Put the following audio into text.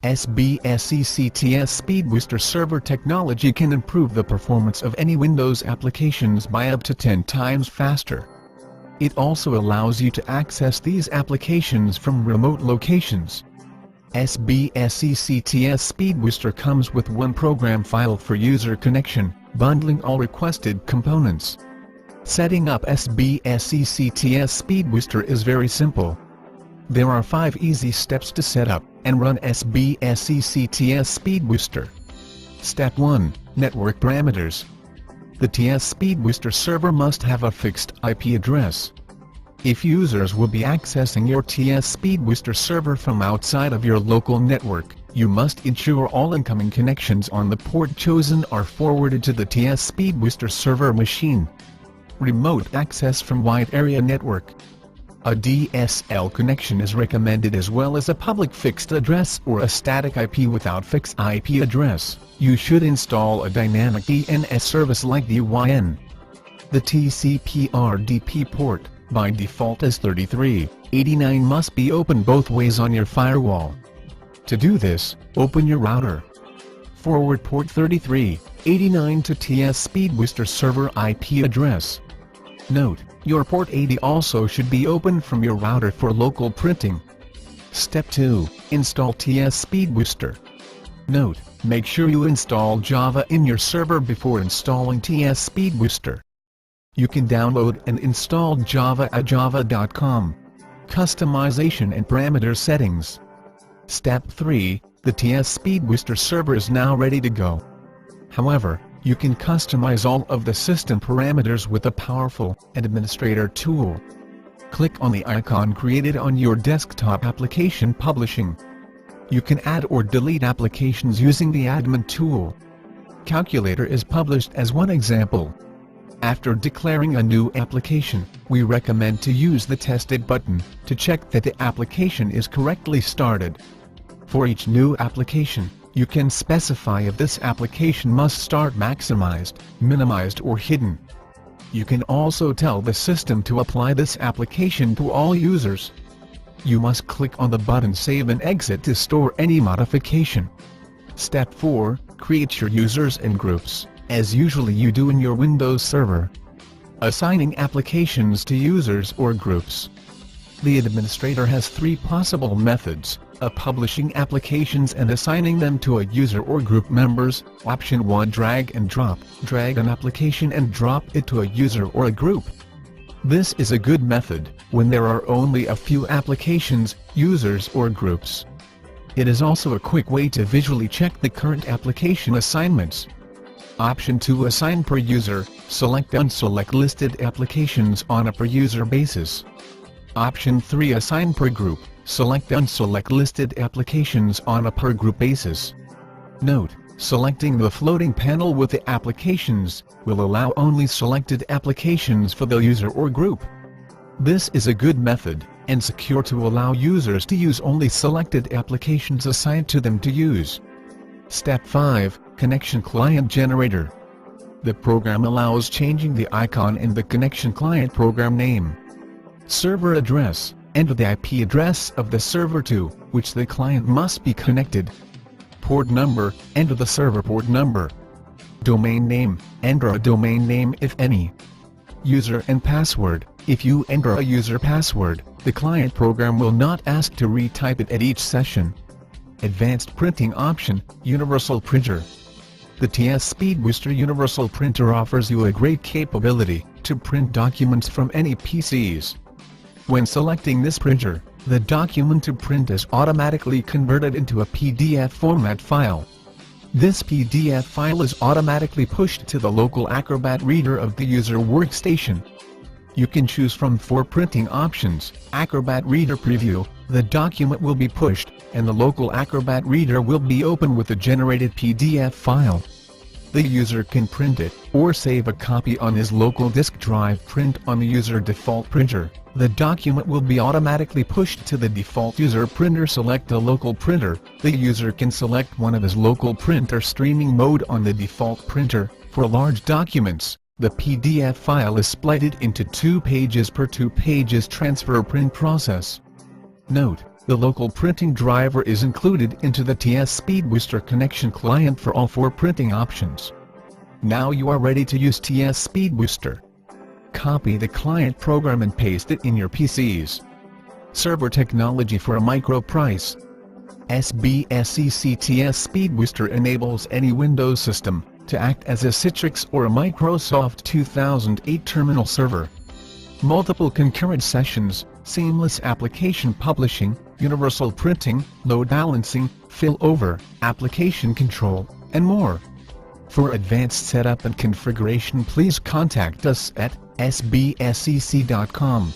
TSspeedbooster server technology can improve the performance of any Windows applications by up to 10 times faster. It also allows you to access these applications from remote locations. TSspeedbooster comes with one program file for user connection, bundling all requested components. Setting up TSspeedbooster is very simple. There are 5 easy steps to set up and run TSspeedbooster. Step 1. Network parameters. The TSspeedbooster server must have a fixed IP address. If users will be accessing your TSspeedbooster server from outside of your local network, you must ensure all incoming connections on the port chosen are forwarded to the TSspeedbooster server machine. Remote access from wide area network. A DSL connection is recommended as well as a public fixed address or a static IP without fixed IP address. You should install a dynamic DNS service like DYN. The TCP/RDP port, by default is 3389, must be open both ways on your firewall. To do this, open your router. Forward port 3389 to TSspeedbooster server IP address. Note: your port 80 also should be open from your router for local printing. Step 2. Install TSspeedbooster. Note: make sure you install Java in your server before installing TSspeedbooster. You can download and install Java at java.com. Customization and parameter settings. Step 3. The TSspeedbooster server is now ready to go. However, you can customize all of the system parameters with a powerful administrator tool. Click on the icon created on your desktop application publishing. You can add or delete applications using the admin tool. Calculator is published as one example. After declaring a new application, we recommend to use the Tested button to check that the application is correctly started. For each new application, you can specify if this application must start maximized, minimized or hidden. You can also tell the system to apply this application to all users. You must click on the button Save and Exit to store any modification. Step 4. Create your users and groups, as usually you do in your Windows server. Assigning applications to users or groups. The administrator has 3 possible methods: publishing applications and assigning them to a user or group members. Option 1. Drag and drop. Drag an application and drop it to a user or a group. This is a good method when there are only a few applications, users or groups. It is also a quick way to visually check the current application assignments. Option 2. Assign per user. Select unselect listed applications on a per user basis. Option 3. Assign per group. Select unselect listed applications on a per group basis. Note: selecting the floating panel with the applications will allow only selected applications for the user or group. This is a good method, and secure to allow users to use only selected applications assigned to them to use. Step 5. Connection Client Generator. The program allows changing the icon in the connection client program name. Server address. Enter the IP address of the server to which the client must be connected. Port number. Enter the server port number. Domain name. Enter a domain name if any. User and password. If you enter a user password, the client program will not ask to retype it at each session. Advanced printing option. Universal printer. The TSspeedbooster Universal Printer offers you a great capability to print documents from any PCs. When selecting this printer, the document to print is automatically converted into a PDF format file. This PDF file is automatically pushed to the local Acrobat reader of the user workstation. You can choose from 4 printing options. Acrobat Reader Preview. The document will be pushed, and the local Acrobat reader will be open with the generated PDF file. The user can print it, or save a copy on his local disk drive. Print on the user default printer. The document will be automatically pushed to the default user printer. Select a local printer. The user can select one of his local printer streaming mode on the default printer. For large documents, the PDF file is splitted into 2 pages per 2 pages transfer print process. Note: The local printing driver is included into the TSpeedbooster connection client for all 4 printing options. Now you are ready to use TSpeedbooster. Copy the client program and paste it in your PC's server technology for a micro price. SBSEC TSpeedbooster enables any Windows system to act as a Citrix or a Microsoft 2008 terminal server. Multiple concurrent sessions, seamless application publishing, universal printing, load balancing, failover, application control, and more. For advanced setup and configuration, please contact us at sbsec.com.